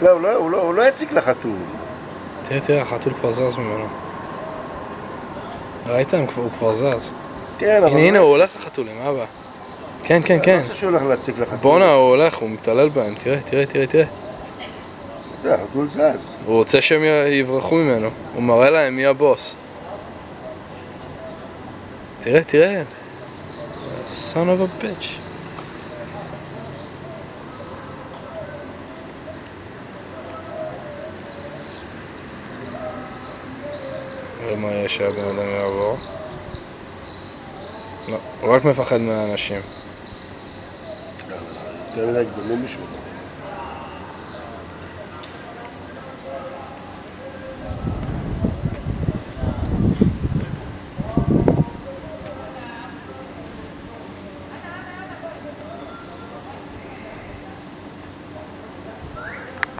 לא, הוא לא יציק לחתול. תראה, החתול כבר זז ממנו. ראית? הוא כבר זז. כן, אבל... הנה, הוא הולך לחתולים, אבא. כן. אני לא חושב שהוא הולך להציק לחתול. בונה, הוא הולך, הוא מתעלל בהם. תראה. זה, החתול זז. הוא רוצה שהם יברחו ממנו. הוא מראה להם מי הבוס. תראה. Son of a bitch. נראה מה יש שהבן אדם יעבור. לא, הוא רק מפחד מהאנשים. יותר מדי גדולים בשביל